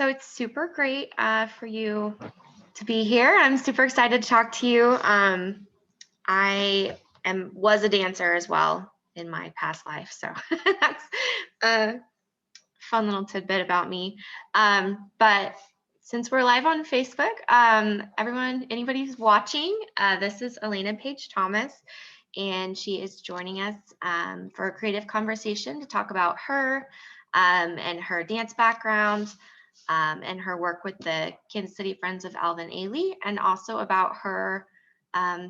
So it's super great for you to be here. I'm super excited to talk to you. I was a dancer as well in my past life, so that's a fun little tidbit about me. But since we're live on Facebook, anybody who's watching, this is Elaina Paige Thomas, and she is joining us for a creative conversation to talk about her and her dance background and her work with the Kansas City Friends of Alvin Ailey, and also about her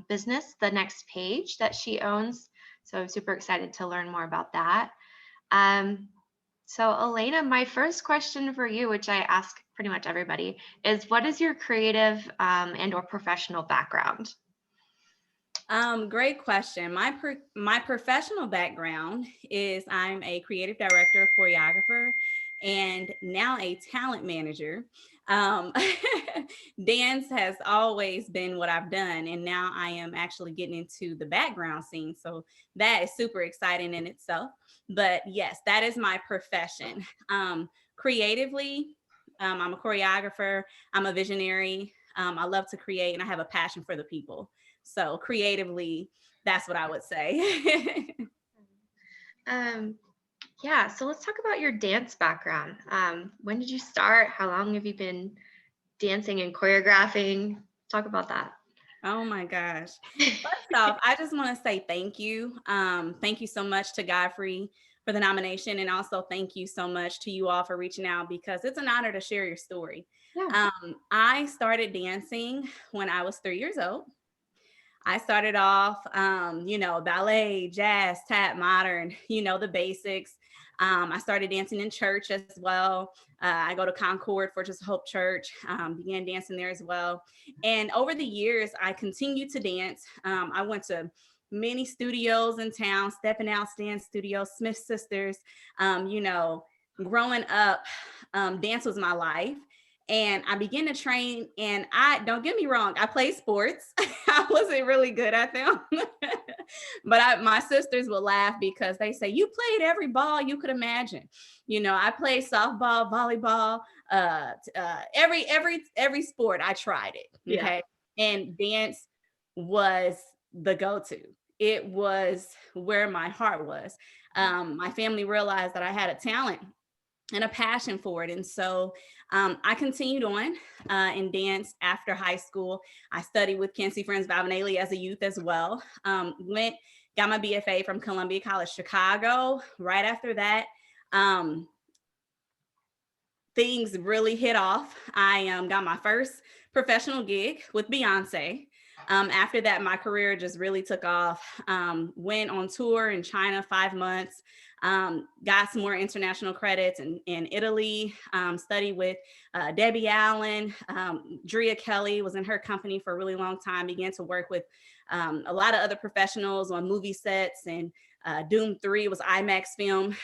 business, the Next Paige, that she owns. So I'm super excited to learn more about that. So Elaina, my first question for you, which I ask pretty much everybody, is what is your creative and or professional background? Great question. My professional background is I'm a creative director, choreographer, and now a talent manager. Um, Dance has always been what I've done, and now I am actually getting into the background scene. So that is super exciting in itself. But yes, that is my profession. Creatively, I'm a choreographer. I'm a visionary. I love to create, and I have a passion for the people. So creatively, that's what I would say. Um, yeah, so let's talk about your dance background. When did you start? How long have you been dancing and choreographing? Talk about that. Oh my gosh. First off, I just want to say thank you. Thank you so much to Godfrey for the nomination. And also thank you so much to you all for reaching out because it's an honor to share your story. Yeah. I started dancing when I was 3 years old. I started off, ballet, jazz, tap, modern, the basics. I started dancing in church as well. I go to Concord for Just Hope Church, began dancing there as well. And over the years, I continued to dance. I went to many studios in town, Stepping Out Dance Studio, Smith Sisters. Growing up, dance was my life. And I began to train, and I don't get me wrong, I played sports. I wasn't really good at them, but my sisters would laugh because they say you played every ball you could imagine. I played softball, volleyball, every sport. I tried it. Yeah. Okay, and dance was the go-to. It was where my heart was. My family realized that I had a talent and a passion for it. And so I continued on in dance after high school. I studied with Kansas Friends of Alvin Ailey as a youth as well. Got my BFA from Columbia College Chicago. Right after that, things really hit off. I got my first professional gig with Beyoncé. After that, my career just really took off. Went on tour in China 5 months, got some more international credits in Italy, studied with Debbie Allen. Drea Kelly was in her company for a really long time, began to work with a lot of other professionals on movie sets, and Doom 3 was IMAX film.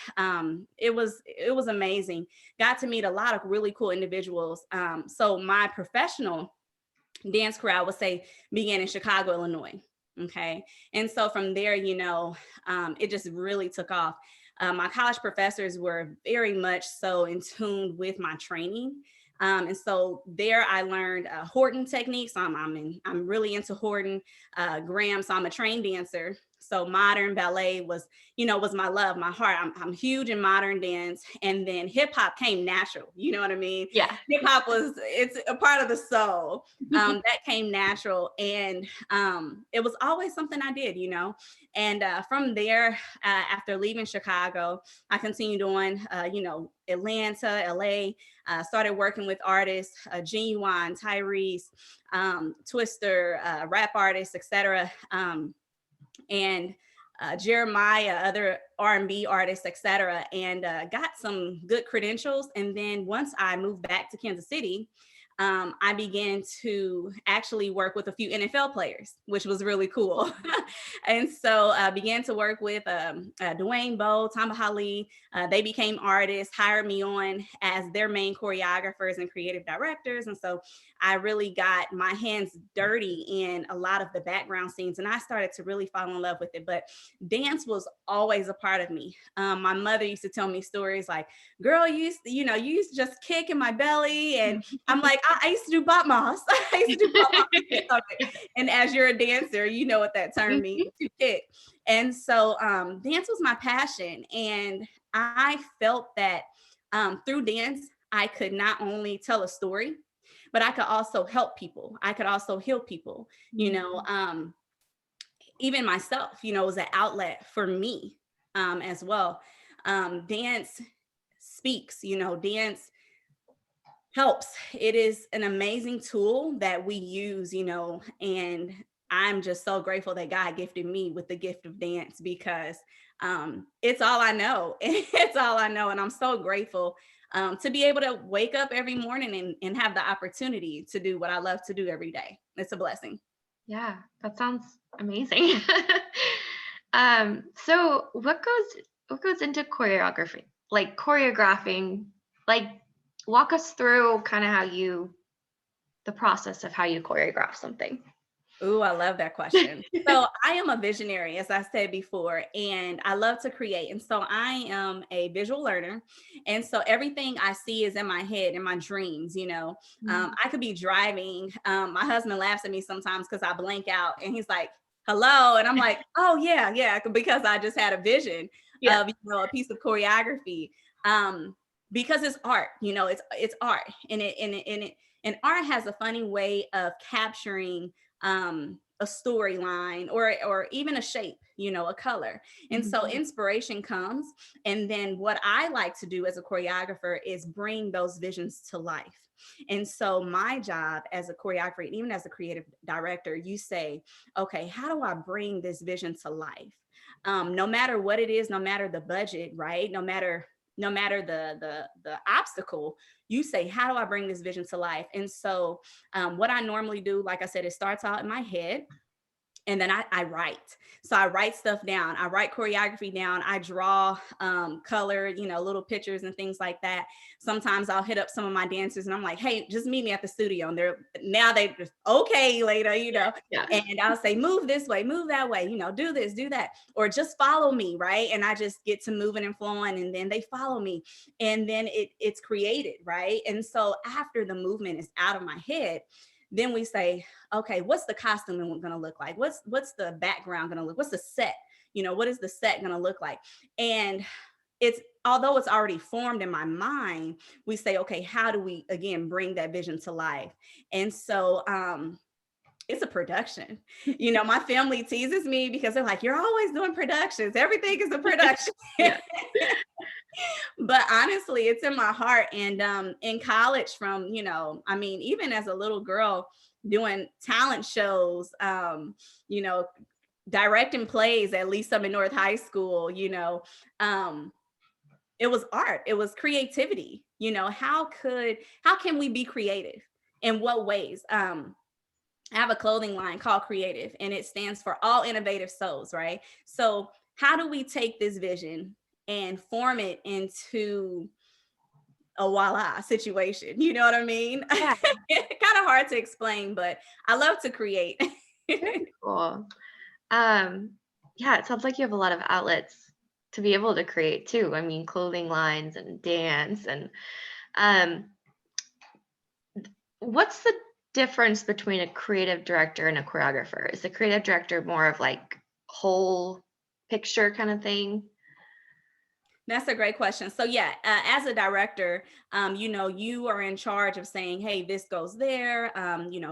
It was amazing. Got to meet a lot of really cool individuals. So my professional dance career, I would say, began in Chicago, Illinois. Okay. And so from there, it just really took off. My college professors were very much so in tune with my training. And so there I learned Horton techniques. I'm really into Horton, Graham. So I'm a trained dancer. So modern ballet was my love, my heart. I'm huge in modern dance. And then hip hop came natural. You know what I mean? Yeah. Hip hop it's a part of the soul. That came natural. And it was always something I did, And from there, after leaving Chicago, I continued on, Atlanta, LA, started working with artists, Genuine, Tyrese, Twister, rap artists, etc. And Jeremiah, other R&B artists, etc. And got some good credentials. And then once I moved back to Kansas City, I began to actually work with a few NFL players, which was really cool. And so I began to work with Dwayne Bowe, Tom Holly. They became artists, hired me on as their main choreographers and creative directors. And so I really got my hands dirty in a lot of the background scenes, and I started to really fall in love with it. But dance was always a part of me. My mother used to tell me stories like, girl, you used to just kick in my belly. And I'm like, I used to do bop moss. I used to do bop moss. And as you're a dancer, you know what that term means, to kick. And so dance was my passion. And I felt that through dance, I could not only tell a story, but I could also help people. I could also heal people, even myself, was an outlet for me as well. Dance speaks, dance helps. It is an amazing tool that we use, and I'm just so grateful that God gifted me with the gift of dance, because it's all I know. It's all I know. And I'm so grateful to be able to wake up every morning and have the opportunity to do what I love to do every day. It's a blessing. Yeah, that sounds amazing. So what goes into choreography? Like choreographing, like walk us through kind of the process of how you choreograph something. Ooh, I love that question. So I am a visionary, as I said before, and I love to create. And so I am a visual learner. And so everything I see is in my head, in my dreams, I could be driving. My husband laughs at me sometimes because I blank out, and he's like, hello. And I'm like, oh yeah, because I just had a vision of, a piece of choreography. Because it's art, it's art. And art has a funny way of capturing a storyline or even a shape, a color. And so inspiration comes. And then what I like to do as a choreographer is bring those visions to life. And so my job as a choreographer, and even as a creative director, you say, okay, how do I bring this vision to life? No matter what it is, no matter the budget, right? No matter the obstacle, you say, how do I bring this vision to life? And so what I normally do, like I said, it starts out in my head. And then I write. So I write stuff down. I write choreography down. I draw color, little pictures and things like that. Sometimes I'll hit up some of my dancers and I'm like, hey, just meet me at the studio. And they just, okay, later, and I'll say, move this way, move that way, do this, do that, or just follow me, right? And I just get to moving and flowing, and then they follow me. And then it's created, right? And so after the movement is out of my head, then we say, okay, what's the costume going to look like? What's the background going to look? What's the set? What is the set going to look like? And although it's already formed in my mind, we say, okay, how do we, again, bring that vision to life? And so, it's a production. My family teases me because they're like, you're always doing productions. Everything is a production. But honestly, it's in my heart. And in college, from, even as a little girl doing talent shows, directing plays at Lee Summit North High School, it was art. It was creativity. How can we be creative? In what ways? I have a clothing line called Creative, and it stands for All Innovative Souls, right? So how do we take this vision and form it into a voila situation? You know what I mean? Yeah. Kind of hard to explain, but I love to create. Very cool. Yeah, it sounds like you have a lot of outlets to be able to create too. I mean, clothing lines and dance. And what's the difference between a creative director and a choreographer? Is the creative director more of like whole picture kind of thing? That's a great question. So yeah, as a director, you are in charge of saying, hey, this goes there,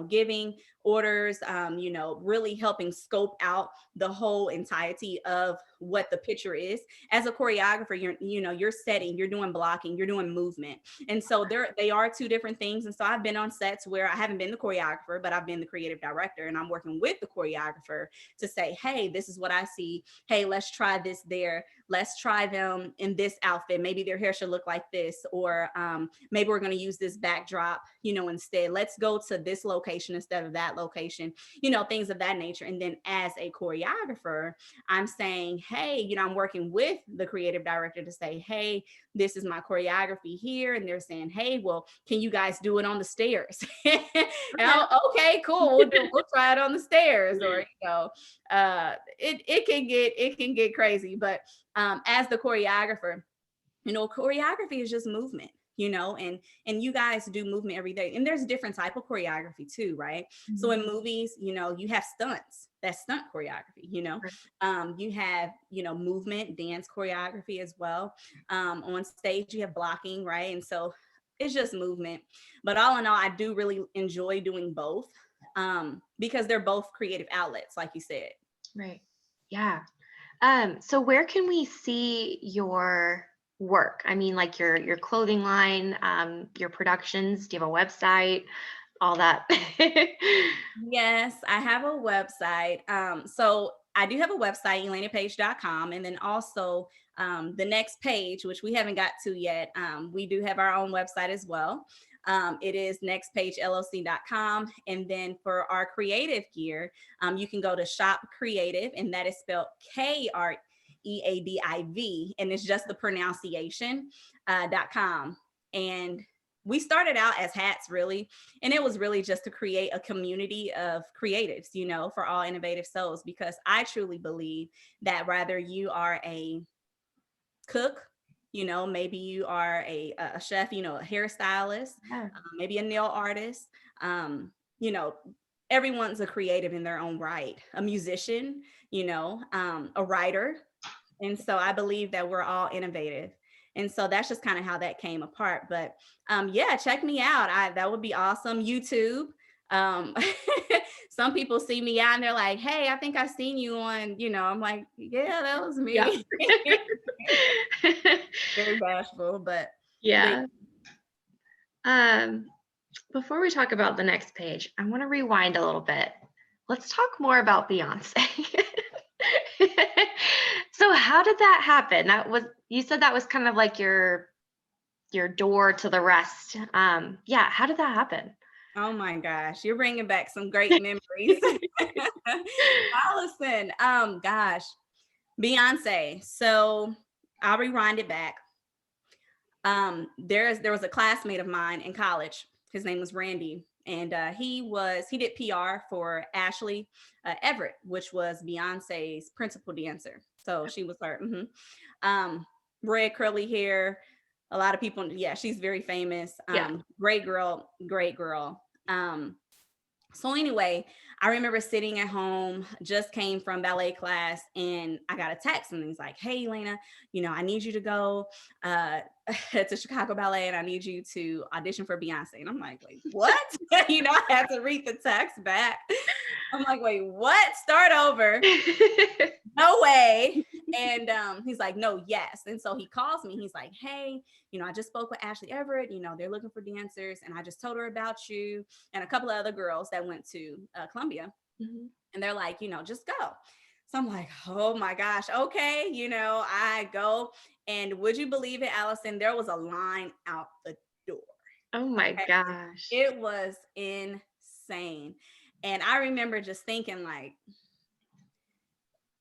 giving orders, you know, really helping scope out the whole entirety of what the picture is. As a choreographer, you're setting, you're doing blocking, you're doing movement. And so they are two different things. And so I've been on sets where I haven't been the choreographer, but I've been the creative director, and I'm working with the choreographer to say, hey, this is what I see. Hey, let's try this there. Let's try them in this outfit. Maybe their hair should look like this, or maybe we're going to use this backdrop, you know, instead. Let's go to this location instead of that location, you know, things of that nature. And then as a choreographer, I'm saying, hey, you know, I'm working with the creative director to say, hey, this is my choreography here. And they're saying, hey, well, can you guys do it on the stairs? Okay, cool. We'll try it on the stairs. Or, you know, it can get crazy. But as the choreographer, you know, choreography is just movement, you know, and you guys do movement every day. And there's a different type of choreography too, right? Mm-hmm. So in movies, you know, you have stunts. That's stunt choreography, you know. You have, you know, movement, dance choreography as well. On stage, you have blocking, right? And so it's just movement. But all in all, I do really enjoy doing both, because they're both creative outlets, like you said. Right. Yeah. So where can we see your work? I mean, like your clothing line, your productions. Do you have a website? All that. Yes, I have a website. So I do have a website, ElainaPaige.com, and then also the Next Paige, which we haven't got to yet. We do have our own website as well. It is nextpageLLC.com. And then for our creative gear, you can go to Shop Creative, and that is spelled KREADIV, and it's just the pronunciation .com. And we started out as hats, really, and it was really just to create a community of creatives, you know, for all innovative souls, because I truly believe that whether you are a cook, you know, maybe you are a chef, you know, a hairstylist, maybe a nail artist, you know, everyone's a creative in their own right, a musician, you know, a writer. And so I believe that we're all innovative. And so that's just kind of how that came apart. But yeah, check me out. That would be awesome. YouTube. Some people see me out and they're like, hey, I think I've seen you on, you know, I'm like, yeah, that was me. Yeah. Very bashful, but yeah. Before we talk about the next page, I want to rewind a little bit. Let's talk more about Beyoncé. So how did that happen? You said that was kind of like your door to the rest. Yeah, how did that happen? Oh my gosh, you're bringing back some great memories. Allison, gosh, Beyoncé. So I'll rewind it back. There was a classmate of mine in college. His name was Randy, and he did PR for Ashley Everett, which was Beyonce's principal dancer. So she was her red curly hair. A lot of people, yeah, she's very famous. Great girl. So anyway, I remember sitting at home, just came from ballet class, and I got a text, and he's like, hey, Elaina, you know, I need you to go to Chicago Ballet, and I need you to audition for Beyonce. And I'm like, wait, what? You know, I had to read the text back. I'm like, wait, what? Start over. No way. And he's like, no, yes. And so he calls me. He's like, hey, you know, I just spoke with Ashley Everett. You know, they're looking for dancers. And I just told her about you and a couple of other girls that went to Columbia. Mm-hmm. And they're like, you know, just go. So I'm like, oh my gosh. Okay. You know, I go. And would you believe it, Allison? There was a line out the door. Oh my gosh. It was insane. And I remember just thinking, like,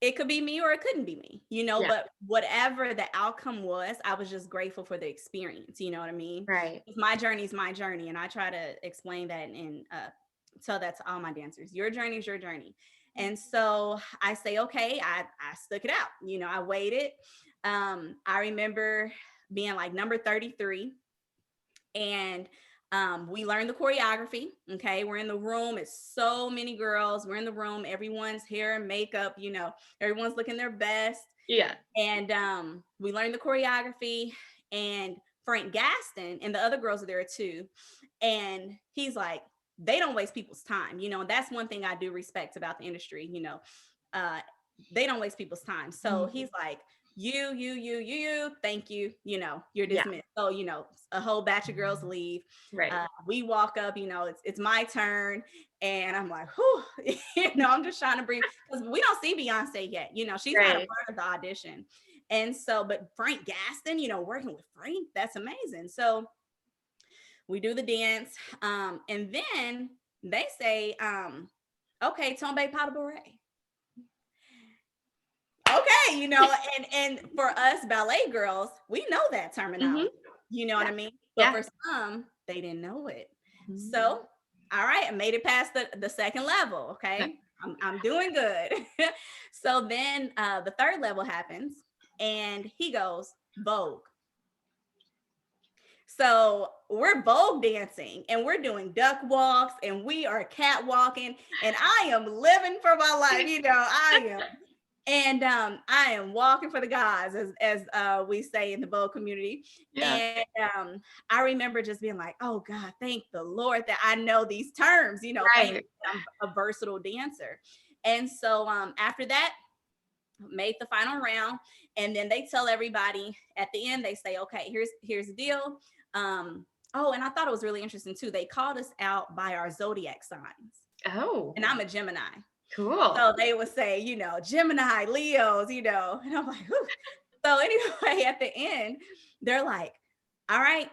it could be me or it couldn't be me, you know, but whatever the outcome was, I was just grateful for the experience. You know what I mean? Right. My journey is my journey. And I try to explain that and tell that to all my dancers. Your journey is your journey. And so I say, okay, I stuck it out. You know, I waited. I remember being like number 33, and we learned the choreography. Okay. We're in the room. It's so many girls. We're in the room. Everyone's hair and makeup, you know, everyone's looking their best. Yeah. And we learned the choreography, and Frank Gaston and the other girls are there too. And he's like, they don't waste people's time, and that's one thing I do respect about the industry, uh, they don't waste people's time. So he's like, you, thank you, you're Yeah. dismissed. So, a whole batch of girls leave. Right. We walk up, it's my turn. And I'm like, whew, I'm just trying to breathe because we don't see Beyonce yet. She's not a Right. part of the audition. And so, but Frank Gaston, working with Frank, that's amazing. So we do the dance. And then they say, okay, Tombe Pas de Bourrée. Okay, and for us ballet girls, we know that terminology. You know what I mean? But for some, they didn't know it. So, all right, I made it past the second level. Okay, I'm doing good. So then the third level happens, and he goes Vogue. So we're Vogue dancing, and we're doing duck walks, and we are catwalking, and I am living for my life. I am. And I am walking for the gods, as we say in the Vogue community. Yeah. And I remember just being like, oh God, thank the Lord that I know these terms, thank I'm a versatile dancer. And so after that, made the final round. And then they tell everybody at the end, they say, okay, here's the deal. Oh, and I thought it was really interesting too. They called us out by our zodiac signs. Oh. And I'm a Gemini. Cool. So they would say, Gemini, Leos, and I'm like, whew. So anyway, at the end, they're like, all right,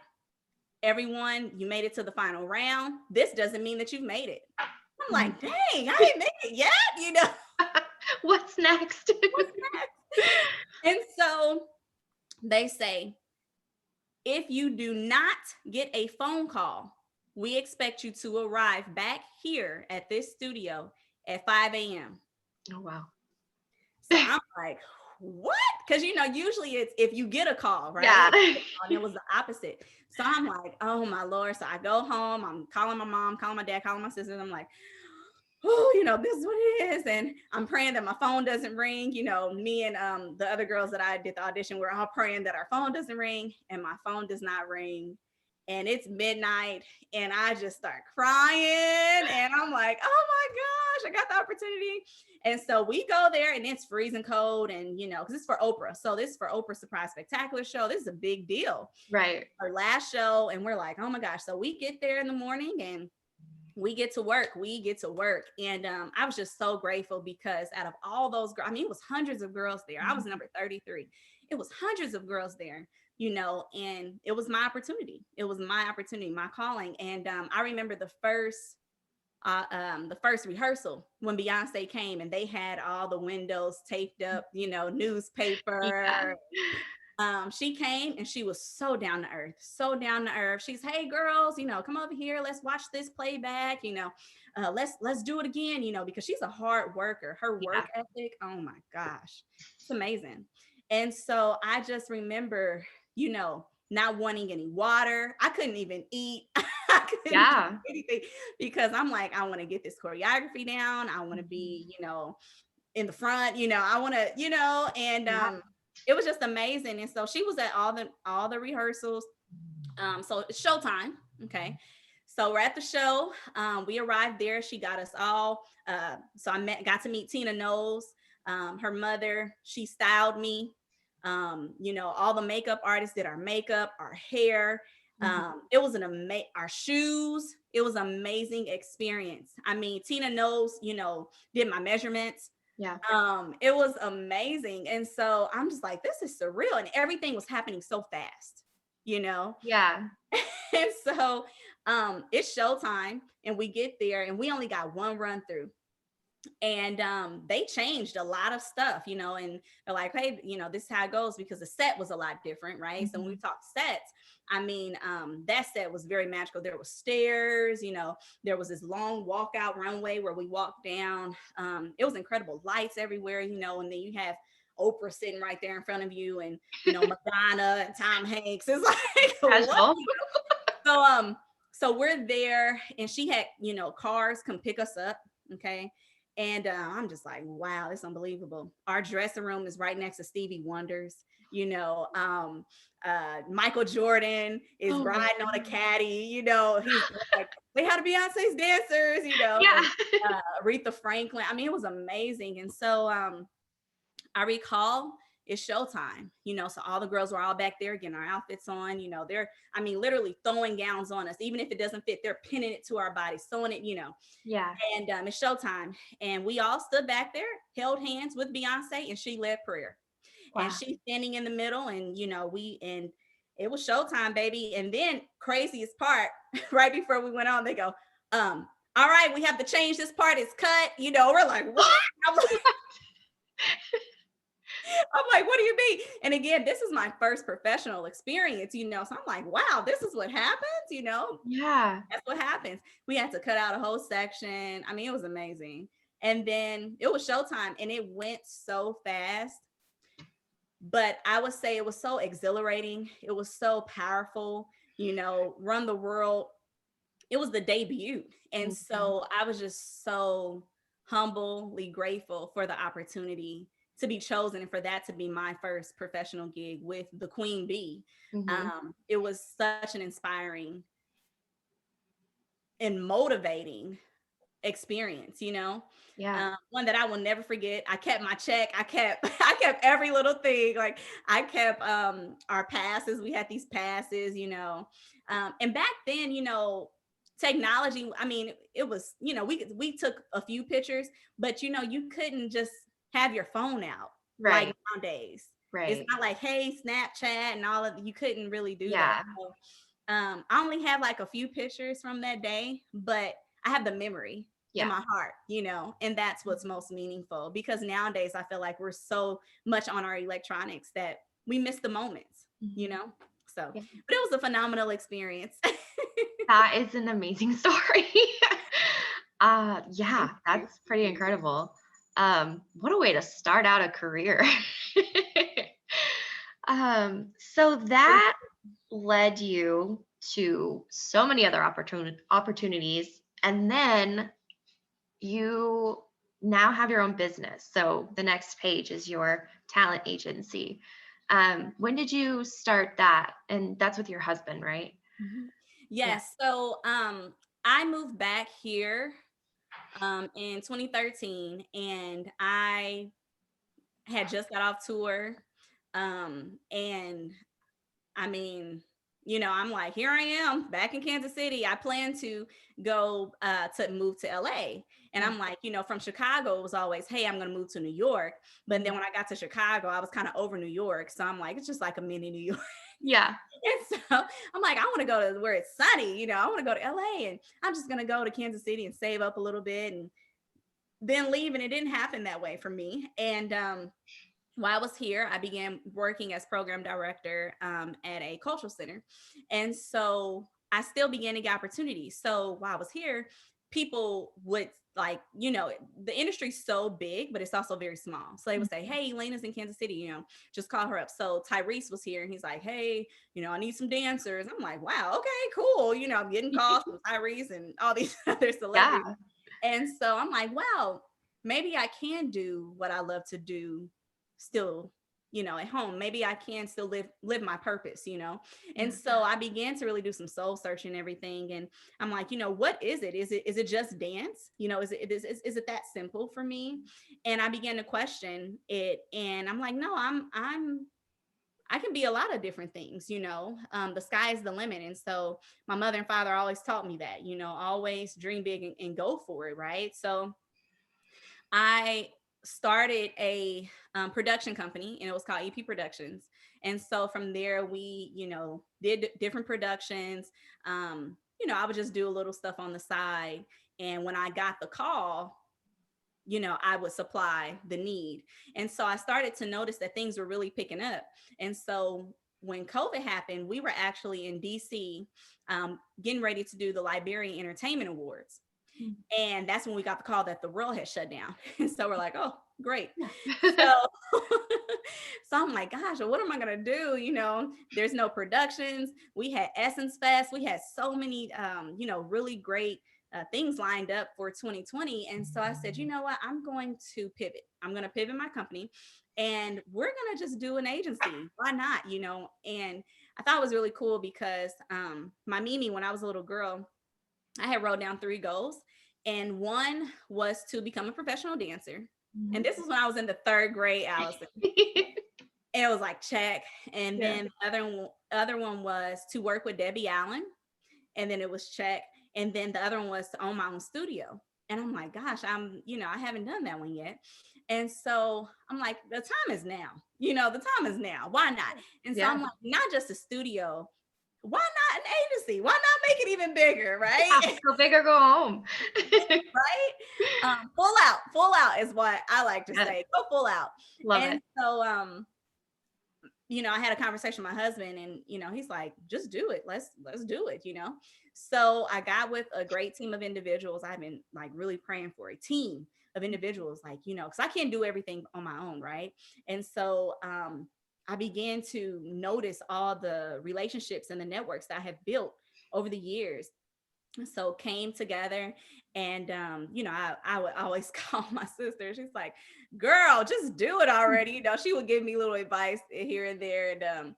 everyone, you made it to the final round. This doesn't mean that you've made it. I'm like, dang, I ain't made it yet, What's next? What's next? And so they say, if you do not get a phone call, we expect you to arrive back here at this studio at 5 a.m. Oh, wow. So I'm like, what? Because, usually it's if you get a call, right? Yeah. And it was the opposite. So I'm like, oh, my Lord. So I go home. I'm calling my mom, calling my dad, calling my sisters. I'm like, oh, this is what it is. And I'm praying that my phone doesn't ring. Me and the other girls that I did the audition, we're all praying that our phone doesn't ring. And my phone does not ring. And it's midnight, and I just start crying, and I'm like, oh my gosh, I got the opportunity. And so we go there, and it's freezing cold, and because it's for Oprah. So this is for Oprah Surprise Spectacular show. This is a big deal. Right. Our last show, and we're like, oh my gosh. So we get there in the morning, and we get to work. And I was just so grateful because out of all those girls, it was hundreds of girls there. I was number 33. It was hundreds of girls there. And it was my opportunity. It was my opportunity, my calling. And I remember the first rehearsal when Beyonce came, and they had all the windows taped up, newspaper. Yeah. She came, and she was so down to earth. She's, hey girls, come over here. Let's watch this playback. Let's do it again. Because she's a hard worker. Her work ethic. Oh my gosh, it's amazing. And so I just remember, not wanting any water. I couldn't even eat. I couldn't do anything because I'm like, I want to get this choreography down. I want to be, in the front, I want to, and it was just amazing. And so she was at all the rehearsals. So it's showtime. Okay. So we're at the show. We arrived there. She got us all. So got to meet Tina Knowles, her mother. She styled me. All the makeup artists did our makeup, our hair. It was our shoes. It was an amazing experience. Tina Knowles, did my measurements. Yeah. It was amazing. And so I'm just like, this is surreal. And everything was happening so fast, Yeah. And so it's showtime, and we get there, and we only got one run through. And they changed a lot of stuff, and they're like, hey, this is how it goes, because the set was a lot different, right? So when we talk sets, that set was very magical. There were stairs, there was this long walkout runway where we walked down. It was incredible, lights everywhere, and then you have Oprah sitting right there in front of you, and Madonna and Tom Hanks. It's like what? So we're there, and she had cars come pick us up. Okay. And I'm just like, wow, it's unbelievable. Our dressing room is right next to Stevie Wonder's. Michael Jordan is Oh my riding on a God. caddy, he's like, they had Beyonce's dancers, and Yeah. Aretha Franklin. I mean, it was amazing. And so I recall it's showtime, so all the girls were all back there getting our outfits on, they're, I mean, literally throwing gowns on us. Even if it doesn't fit, they're pinning it to our bodies, sewing it, Yeah. and it's showtime. And we all stood back there, held hands with Beyonce, and she led prayer. And Wow. she's standing in the middle, and it was showtime, baby. And then craziest part, right before we went on, they go, all right, we have to change this part. It's cut. We're like, what? I'm like, what do you mean? And again, this is my first professional experience, so I'm like, wow, this is what happens, Yeah. that's what happens. We had to cut out a whole section. I mean, it was amazing. And then it was showtime, and it went so fast. But I would say it was so exhilarating. It was so powerful, Run the World. It was the debut. And Mhm. so I was just so humbly grateful for the opportunity to be chosen and for that to be my first professional gig with the Queen Bee. Mhm. It was such an inspiring and motivating experience, Yeah. one that I will never forget. I kept my check. I kept every little thing. Like I kept our passes. We had these passes, and back then, technology, I mean, it was, we took a few pictures, but you couldn't just have your phone out like Right. nowadays. It's Right. not like, hey, Snapchat and all of, you couldn't really do that. Yeah. So I only have like a few pictures from that day, but I have the memory in Yeah. my heart, and that's what's most meaningful, because nowadays I feel like we're so much on our electronics that we miss the moments, Mhm. So, Yeah. but it was a phenomenal experience. That is an amazing story. Yeah, Thank you. that's pretty incredible. What a way to start out a career. So that led you to so many other opportunities, and then you now have your own business. So the Next Page is your talent agency. When did you start that? And that's with your husband, right? Mhm. Yeah. Yes. So I moved back here in 2013, and I had just got off tour. And I mean, I'm like, here I am back in Kansas City. I plan to go to move to LA. And Yeah. I'm like, from Chicago, it was always, hey, I'm going to move to New York. But then Mhm. when I got to Chicago, I was kind of over New York. So I'm like, it's just like a mini New York. Yeah. And so I'm like, I want to go to where it's sunny. I want to go to LA, and I'm just going to go to Kansas City and save up a little bit and then leave. And it didn't happen that way for me. And while I was here, I began working as program director at a cultural center. And so I still began to get opportunities. So while I was here, people would like, the industry's so big, but it's also very small. So they would say, Mhm. hey, Elena's in Kansas City, just call her up. So Tyrese was here, and he's like, hey, I need some dancers. I'm like, wow, okay, cool. I'm getting calls from Tyrese and all these other celebrities. Yeah. And so I'm like, wow, maybe I can do what I love to do still, at home. Maybe I can still live my purpose, and Yeah. so I began to really do some soul searching and everything. And I'm like, what is it? Is it just dance? Is it that simple for me? And I began to question it, and I'm like, no, I can be a lot of different things, the sky is the limit. And so my mother and father always taught me that, always dream big and go for it, right? So I started a production company, and it was called EP Productions. And so from there, we, did different productions. I would just do a little stuff on the side. And when I got the call, I would supply the need. And so I started to notice that things were really picking up. And so when COVID happened, we were actually in DC getting ready to do the Liberian Entertainment Awards. Mm. And that's when we got the call that the world had shut down. And so we're like, oh, great. Yeah. So, so I'm like, gosh, well, what am I going to do? There's no productions. We had Essence Fest. We had so many, really great things lined up for 2020. And so I said, you know what? I'm going to pivot. I'm going to pivot my company. and we're gonna just do an agency. Why not? And I thought it was really cool because my Mimi, when I was a little girl, I had wrote down 3 goals, and one was to become a professional dancer. And this was when I was in the 3rd grade, Allison. And it was like check. And Yeah. then the other one was to work with Debbie Allen, and then it was check. And then the other one was to own my own studio. And I'm like, gosh, I haven't done that one yet. And so I'm like, the time is now. The time is now. Why not? And so Yeah. I'm like, not just a studio. Why not an agency? Why not make it even bigger, Yeah, right? go big or go home. Right? Full out is what I like to Yes. say. Go full out. Love And it. so I had a conversation with my husband, and he's like, just do it. Let's do it. So I got with a great team of individuals. I've been like really praying for a team of individuals, like, because I can't do everything on my own, right? And so I began to notice all the relationships and the networks that I have built over the years. So came together, and I would always call my sister. She's like, girl, just do it already. She would give me little advice here and there. And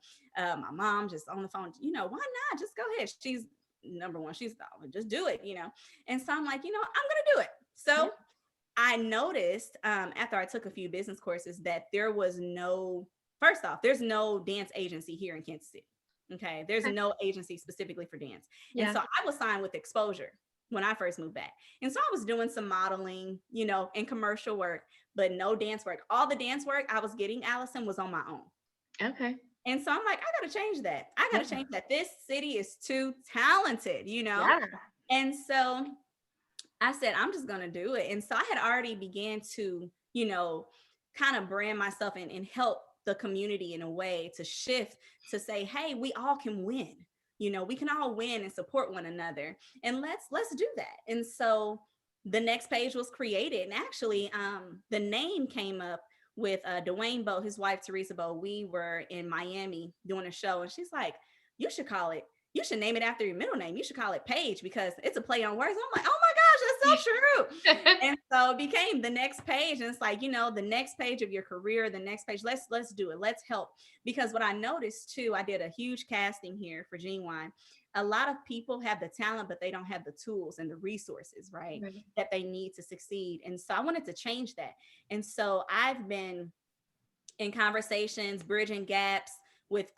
my mom just on the phone, why not, just go ahead. She's number one, she's just do it. And so I'm like, I'm gonna do it. So Yeah. I noticed after I took a few business courses that there's no dance agency here in Kansas City. Okay. There's Okay. no agency specifically for dance. And Yeah. so I was signed with Exposure when I first moved back. And so I was doing some modeling, and commercial work, but no dance work. All the dance work I was getting, Allison, was on my own. Okay. And so I'm like, I got to change that. I got to Yeah. change that. This city is too talented, Yeah. And so I said, I'm just going to do it. And so I had already began to, kind of brand myself and help the community in a way to shift to say, hey, we all can win. We can all win and support one another. And let's do that. And so the Next Page was created. And actually, the name came up with Dwayne Bowe, his wife, Teresa Bowe. We were in Miami doing a show, and she's like, you should name it after your middle name. You should call it Paige because it's a play on words. I'm like, oh my gosh, that's so true. And so it became the Next Page. And it's like, the next page of your career, the next page, let's do it. Let's help. Because what I noticed too, I did a huge casting here for Genuine. A lot of people have the talent, but they don't have the tools and the resources, right, Right. that they need to succeed. And so I wanted to change that. And so I've been in conversations, bridging gaps with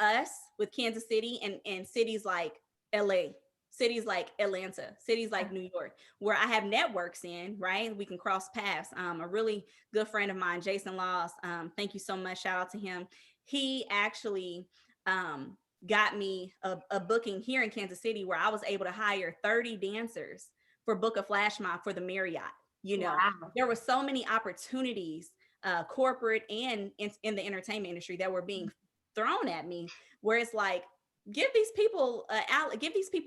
Kansas City, and cities like LA, cities like Atlanta, cities like New York, where I have networks in, right? We can cross paths. A really good friend of mine, Jason Laws, thank you so much. Shout out to him. He actually got me a booking here in Kansas City where I was able to hire 30 dancers for Book a Flash Mob for the Marriott. Wow. There were so many opportunities, corporate and in the entertainment industry, that were being thrown at me, where it's like, give these people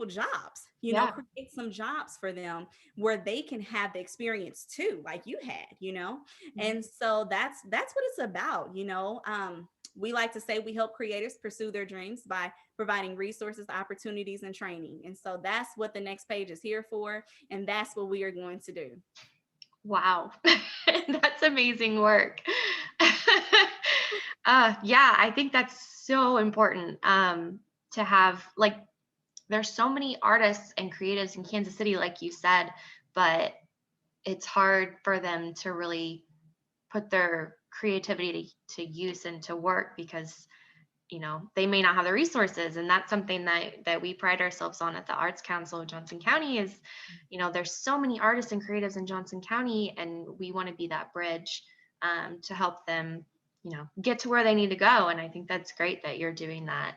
jobs, Yeah. create some jobs for them where they can have the experience too, like you had. And so that's what it's about. We like to say we help creators pursue their dreams by providing resources, opportunities, and training. And so that's what the Next Page is here for, and that's what we are going to do. Wow. That's amazing work. Yeah, I think that's so important to have, like, there's so many artists and creatives in Kansas City, like you said, but it's hard for them to really put their creativity to use and to work because they may not have the resources. And that's something that we pride ourselves on at the Arts Council of Johnson County is, there's so many artists and creatives in Johnson County, and we want to be that bridge to help them get to where they need to go. And I think that's great that you're doing that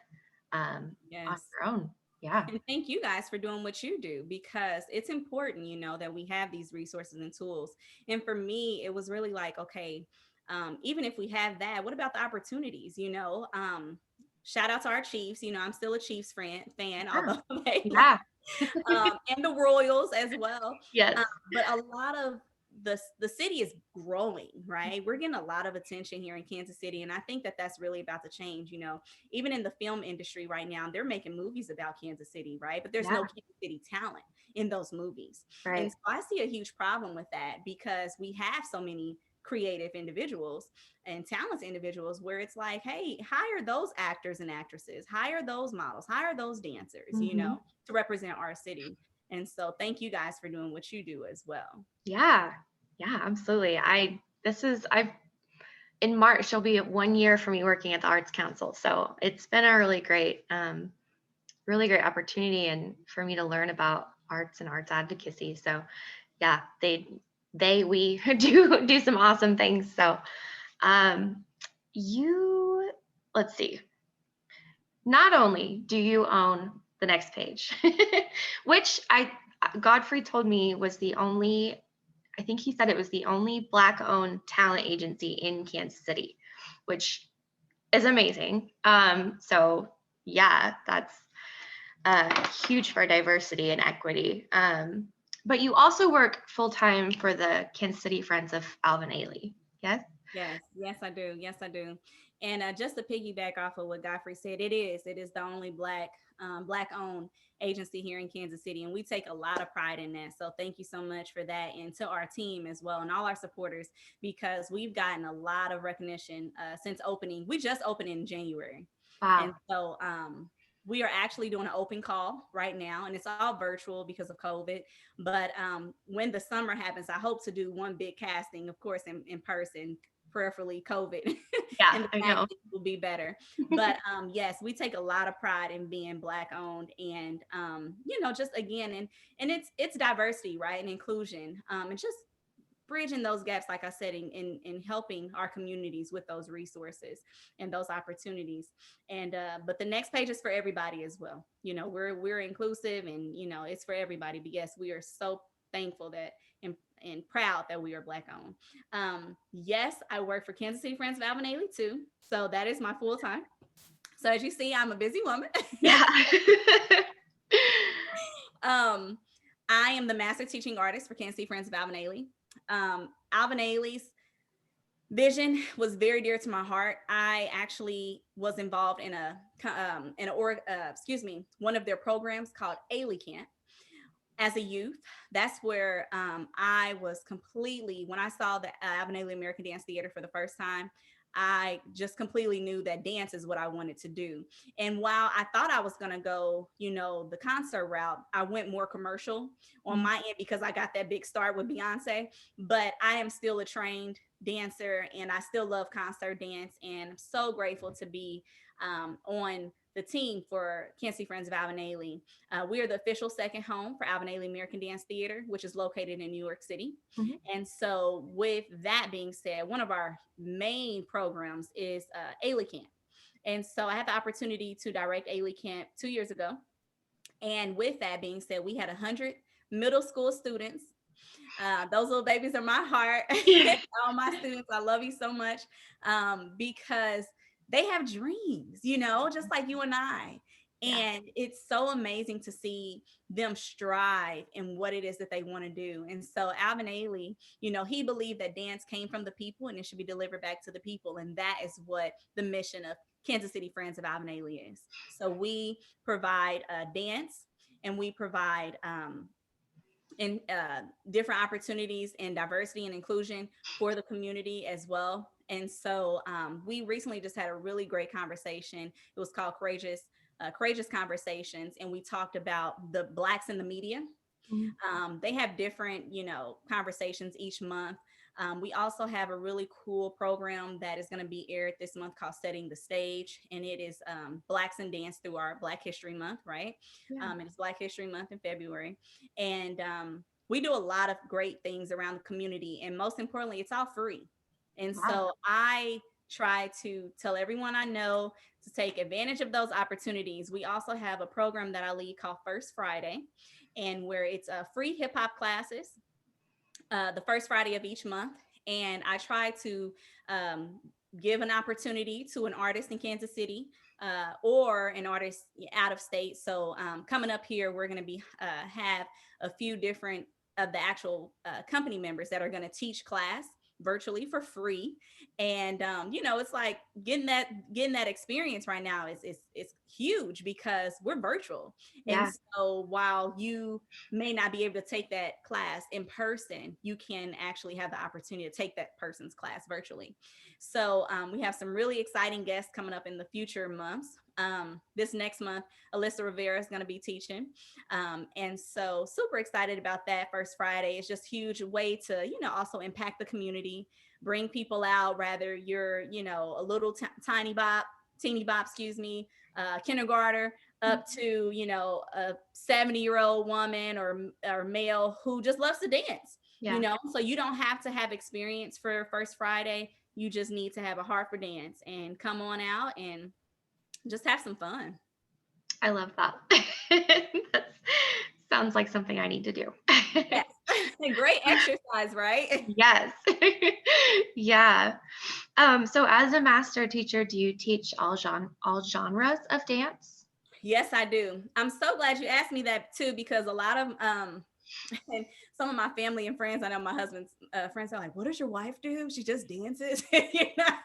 on Yes. your own. Yeah. And thank you guys for doing what you do, because it's important, that we have these resources and tools. And for me, it was really like, okay, even if we have that, what about the opportunities? Shout out to our Chiefs. I'm still a Chiefs fan, although they Yeah. and the Royals as well. Yes. But a lot of the city is growing, right? We're getting a lot of attention here in Kansas City, and I think that that's really about to change. Even in the film industry right now, they're making movies about Kansas City, right? But there's no Kansas City talent in those movies. Right. And so I see a huge problem with that, because we have so many creative individuals and talented individuals where it's like, hey, hire those actors and actresses, hire those models, hire those dancers, Mm-hmm. to represent our city. And so thank you guys for doing what you do as well. Yeah. Yeah, absolutely. I've in March, it'll be 1 year for me working at the Arts Council. So it's been a really great opportunity and for me to learn about arts and arts advocacy. So yeah, we do some awesome things. So um, you, let's see, not only do you own the Next Page, which Godfrey told me was the only, I think he said it was the only Black owned talent agency in Kansas City, which is amazing. So yeah, that's huge for diversity and equity. But you also work full time for the Kansas City Friends of Alvin Ailey. Yes. Yes, yes, I do. Yes, I do. And just to piggyback off of what Godfrey said, it is the only black owned agency here in Kansas City, and we take a lot of pride in that. So thank you so much for that, and to our team as well, and all our supporters, because we've gotten a lot of recognition since opening. We just opened in January, and Wow. so we are actually doing an open call right now, and it's all virtual because of COVID. But when the summer happens, I hope to do one big casting, of course, in person, prayerfully COVID Yeah, and the I know. vaccine will be better. But yes, we take a lot of pride in being Black owned, and just again, and it's diversity, right, and inclusion, and just bridging those gaps, like I said, in helping our communities with those resources and those opportunities. And but the Next Page is for everybody as well. We're inclusive, and it's for everybody. But yes, we are so thankful that and proud that we are Black owned. Yes, I work for Kansas City Friends of Alvin Ailey too, so that is my full time. So as you see, I'm a busy woman. Yeah. um, I am the master teaching artist for Kansas City Friends of Alvin Ailey. Alvin Ailey's vision was very dear to my heart. I actually was involved in one of their programs called Ailey Camp as a youth. That's where I was completely, when I saw the Alvin Ailey American Dance Theater for the first time, I just completely knew that dance is what I wanted to do. And while I thought I was going to go, the concert route, I went more commercial on my end because I got that big start with Beyoncé. But I am still a trained dancer, and I still love concert dance. And I'm so grateful to be on the team for Kansas City Friends of Alvin Ailey. We are the official second home for Alvin Ailey American Dance Theater, which is located in New York City. Mhm. And so with that being said, one of our main programs is Ailey Camp. And so I had the opportunity to direct Ailey Camp 2 years ago. And with that being said, we had 100 middle school students. Those little babies are my heart. All my students, I love you so much, because they have dreams, just like you and I. Yeah. And it's so amazing to see them strive in what it is that they want to do. And so Alvin Ailey, he believed that dance came from the people and it should be delivered back to the people. And that is what the mission of Kansas City Friends of Alvin Ailey is. So we provide dance, and we provide and different opportunities and diversity and inclusion for the community as well. And so we recently just had a really great conversation. It was called Courageous Conversations, and we talked about the Blacks in the media. They have different, conversations each month. We also have a really cool program that is going to be aired this month called Setting the Stage, and it is Blacks in Dance through our Black History Month, right? Yeah. It's Black History Month in February, and we do a lot of great things around the community, and most importantly, it's all free. And Wow. so I try to tell everyone I know to take advantage of those opportunities. We also have a program that I lead called First Friday, and where it's free hip hop classes the first Friday of each month. And I try to give an opportunity to an artist in Kansas City or an artist out of state. So coming up here, we're going to be have a few different of the actual company members that are going to teach class virtually for free. And it's like getting that experience right now is huge because we're virtual. And Yeah. so while you may not be able to take that class in person, you can actually have the opportunity to take that person's class virtually. So we have some really exciting guests coming up in the future months. This next month, Alyssa Rivera is going to be teaching. And so super excited about that. First Friday is just huge way to, also impact the community, bring people out, rather you're, a little teeny bop, kindergartner up to, a 70-year-old woman or male who just loves to dance, Yeah. so you don't have to have experience for First Friday. You just need to have a heart for dance and come on out and just have some fun. I love that. That sounds like something I need to do. Yes. Great exercise, right? Yes. Yeah. So as a master teacher, do you teach all genres of dance? Yes, I do. I'm so glad you asked me that too, because a lot of and some of my family and friends, I know my husband's friends are like, "What does your wife do? She just dances," Yeah.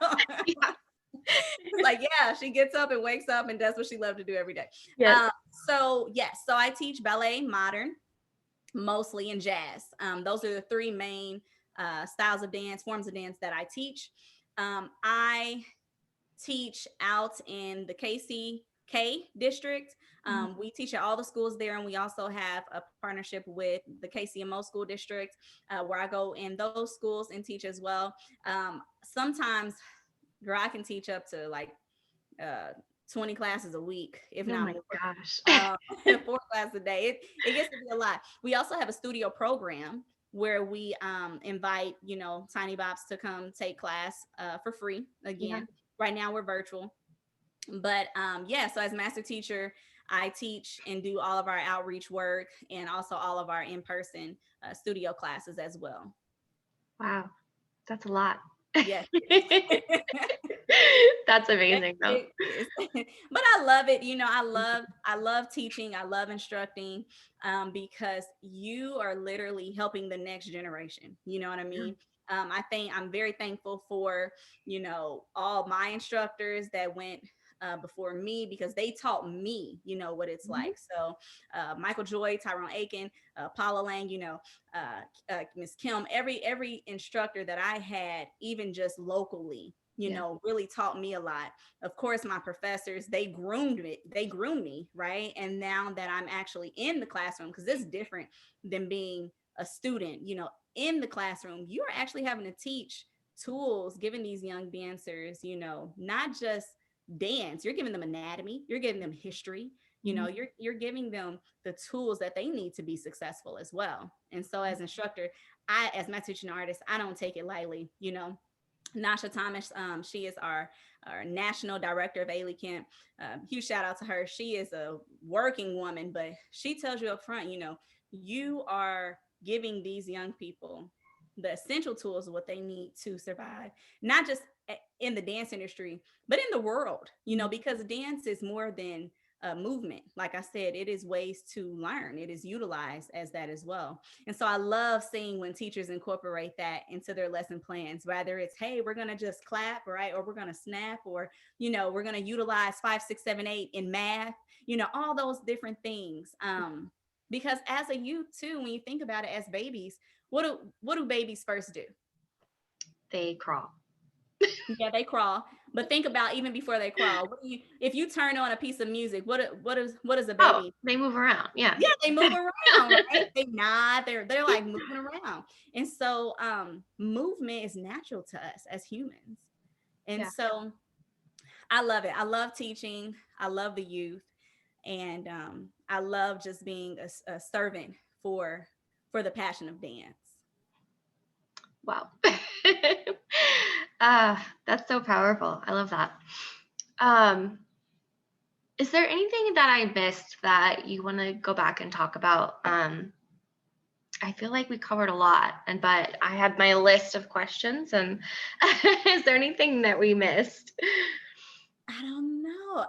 It's like, yeah, she gets up and wakes up and does what she loves to do every day. Yes. So yes, so I teach ballet, modern, mostly, and jazz. Those are the three main forms of dance that I teach. I teach out in the KCK district. We teach at all the schools there, and we also have a partnership with the KCMO school district, where I go in those schools and teach as well. Sometimes, girl, I can teach up to like uh, 20 classes a week, if Oh not my more. gosh. 4 classes a day. It gets to be a lot. We also have a studio program where we invite, tiny bops to come take class for free. Yeah. Again, right now we're virtual. But yeah, so as master teacher, I teach and do all of our outreach work and also all of our in-person studio classes as well. Wow. That's a lot. Yes. That's amazing though. It is. But I love it. I love teaching. I love instructing, because you are literally helping the next generation. You know what I Yeah. mean? I think I'm very thankful for, all my instructors that went before me, because they taught me, what it's Mhm. like. So Michael Joy, Tyrone Aiken, Paula Lang, Miss Kim, every instructor that I had, even just locally, Yeah. really taught me a lot. Of course, my professors, they groomed me, right? And now that I'm actually in the classroom, because it's different than being a student, in the classroom, you're actually having to teach tools, giving these young dancers, not just dance, you're giving them anatomy, you're giving them history, Mhm. you're giving them the tools that they need to be successful as well. And so as instructor, as my teaching artist, I don't take it lightly. Nasha Thomas, she is our national director of Ailey Camp. Huge shout out to her. She is a working woman, but she tells you up front, you are giving these young people the essential tools of what they need to survive, not just in the dance industry, but in the world, because dance is more than movement. Like I said, it is ways to learn, it is utilized as that as well. And so I love seeing when teachers incorporate that into their lesson plans, whether it's, hey, we're going to just clap, right? Or we're going to snap, or, we're going to utilize 5, 6, 7, 8 in math, all those different things. Because as a youth too, when you think about it, as babies, what do babies first do? They crawl. Yeah, they crawl. But think about, even before they crawl, if you turn on a piece of music, what is a Oh, baby? they move around. Yeah. Yeah, they move around, right? They nod, they're like moving around. And so movement is natural to us as humans. And Yeah. so I love it. I love teaching. I love the youth. And I love just being a servant for the passion of dance. Wow. That's so powerful. I love that. Is there anything that I missed that you want to go back and talk about? I feel like we covered a lot, but I had my list of questions, and is there anything that we missed? I don't know.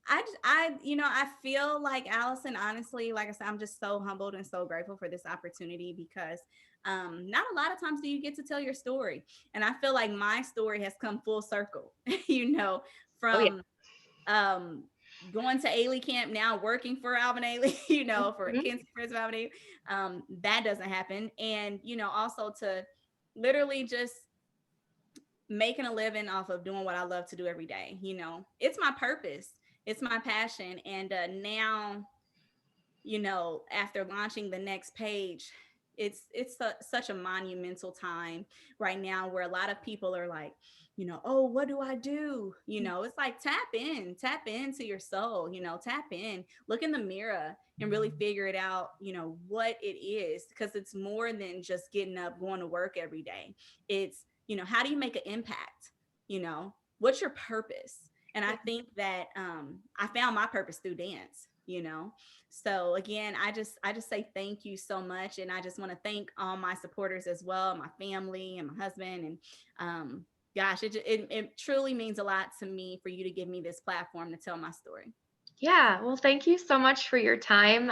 I feel like Allison, honestly, like I said, I'm just so humbled and so grateful for this opportunity because not a lot of times do you get to tell your story. And I feel like my story has come full circle, Oh yeah. from um, going to Ailey camp, now working for Alvin Ailey, for Mhm. Kinsey Friends of Alvin Ailey. That doesn't happen. And, also to literally just making a living off of doing what I love to do every day. It's my purpose, it's my passion. And now, after launching the Next Page, it's such a monumental time right now where a lot of people are like, oh, what do I do? It's like tap into your soul, tap in, look in the mirror and really figure it out, what it is, because it's more than just getting up, going to work every day. It's, how do you make an impact? What's your purpose? And I think that I found my purpose through dance, so again, I just say thank you so much, and I just want to thank all my supporters as well, my family and my husband, and gosh, it truly means a lot to me for you to give me this platform to tell my story. Yeah. Well, thank you so much for your time,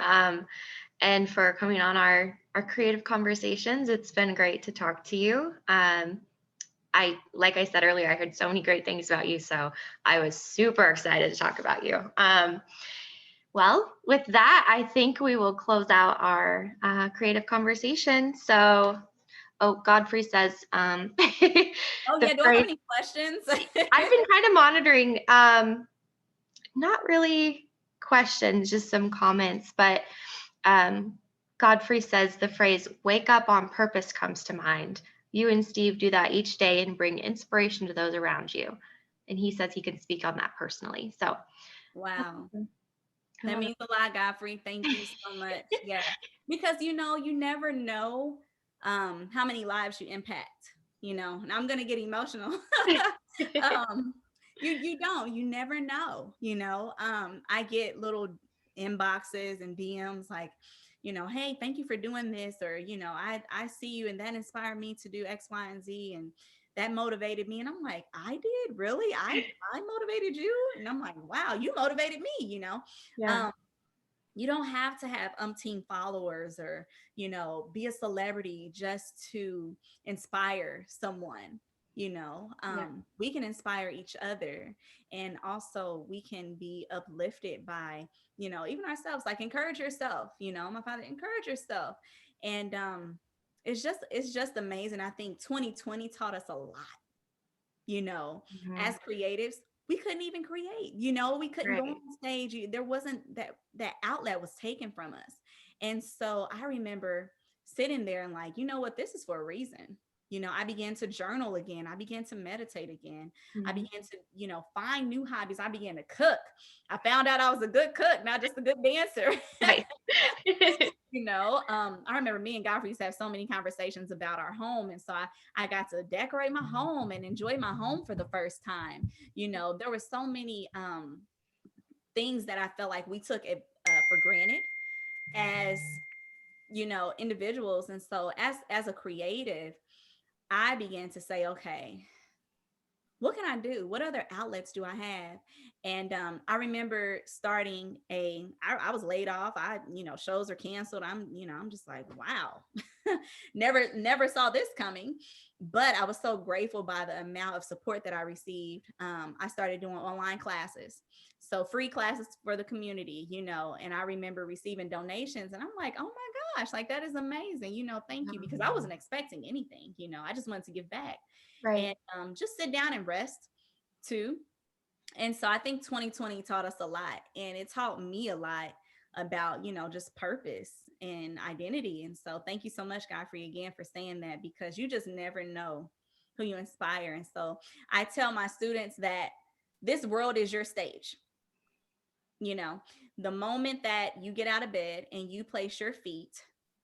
and for coming on our creative conversations. It's been great to talk to you. Like I said earlier, I heard so many great things about you, so I was super excited to talk about you. Well, with that, I think we will close out our creative conversation. So, oh, Godfrey says Oh the yeah, do I have phrase. any questions? I've been kind of monitoring, not really questions, just some comments, but um, Godfrey says the phrase "wake up on purpose" comes to mind. You and Steve do that each day and bring inspiration to those around you. And he says he can speak on that personally. So, Wow. I That love means a lot, Godfrey. Thank you so much. Yeah. Because you never know how many lives you impact, and I'm gonna get emotional. it. um you never know, I get little inboxes and DMs like, hey, thank you for doing this, or I see you and that inspired me to do X, Y, and Z, and that motivated me. And I'm like, I did? Really? I motivated you? And I'm like, wow, you motivated me, Yeah. um you don't have to have umpteen followers or be a celebrity just to inspire someone. Yeah. We can inspire each other, and also we can be uplifted by even ourselves. Like, encourage yourself. My father, encourage yourself. And it's just amazing. I think 2020 taught us a lot, you know, Mhm. as creatives. We couldn't even create, we couldn't go Right. on stage. There wasn't that outlet was taken from us. And so I remember sitting there and like, you know what, this is for a reason. I began to journal again. I began to meditate again. I Mhm. began to, find new hobbies. I began to cook. I found out I was a good cook, not just a good dancer. Right. I remember me and Godfrey used to have so many conversations about our home. And so I got to decorate my home and enjoy my home for the first time. There were so many things that I felt like we took it for granted as, individuals. And so as a creative, I began to say, okay, what can I do? What other outlets do I have? And I remember starting I was laid off. Shows are canceled. I'm just like, wow, never saw this coming. But I was so grateful by the amount of support that I received. I started doing online classes. So free classes for the community, and I remember receiving donations, and I'm like, oh my gosh, like that is amazing. Thank you, because I wasn't expecting anything. I just wanted to give back Right. and just sit down and rest too. And so I think 2020 taught us a lot, and it taught me a lot about, just purpose and identity. And so thank you so much, Godfrey, again for saying that, because you just never know who you inspire. And so I tell my students that this world is your stage. You know, the moment that you get out of bed and you place your feet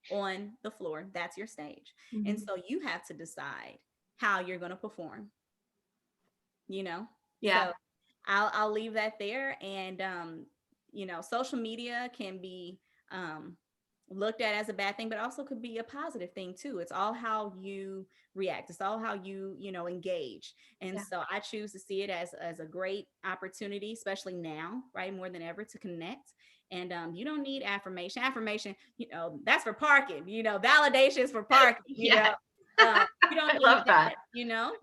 on the floor, that's your stage. And Mhm. so you have to decide how you're going to perform, you know? Yeah. So I'll leave that there. And social media can be, um, looked at as a bad thing, but also could be a positive thing too. It's all how you react. It's all how you know, engage. And Yeah. so I choose to see it as a great opportunity, especially now, right? More than ever to connect. And you don't need affirmation. Affirmation, you know, that's for parking, you know, validation is for parking, you know. Yeah. You don't I need love that, that. you know.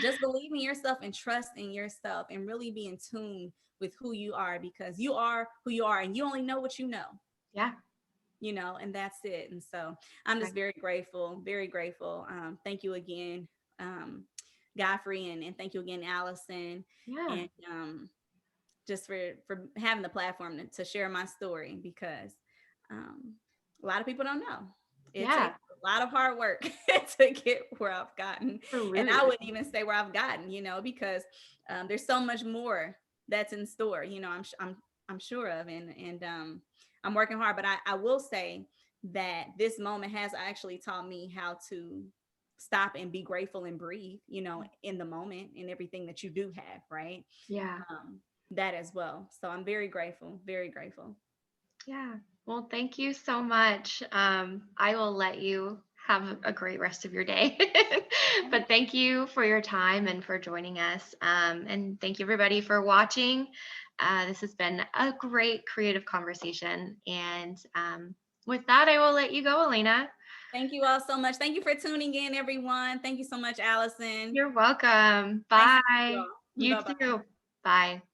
Just believe in yourself and trust in yourself and really be in tune with who you are, because you are who you are and you only know what Yeah. you know, and that's it. And so I'm Right. just very grateful, very grateful. Thank you again, Godfrey, and thank you again, Allison, Yeah. and just for having the platform to share my story, because um, a lot of people don't know. It Yeah. takes a lot of hard work to get where I've gotten, and I Absolutely. wouldn't even say where I've gotten, you know, because there's so much more that's in store. You know, I'm sure of, and I'm working hard. But I will say that this moment has actually taught me how to stop and be grateful and breathe, you know, in the moment and everything that you do have, right? Yeah. Um, that as well. So I'm very grateful, very grateful. Yeah. Well, thank you so much. I will let you have a great rest of your day. But thank you for your time and for joining us. And thank you, everybody, for watching. This has been a great creative conversation. And with that, I will let you go, Elaina. Thank you all so much. Thank you for tuning in, everyone. Thank you so much, Allison. You're welcome. Nice to meet you Bye. all. You Bye bye. too. Bye.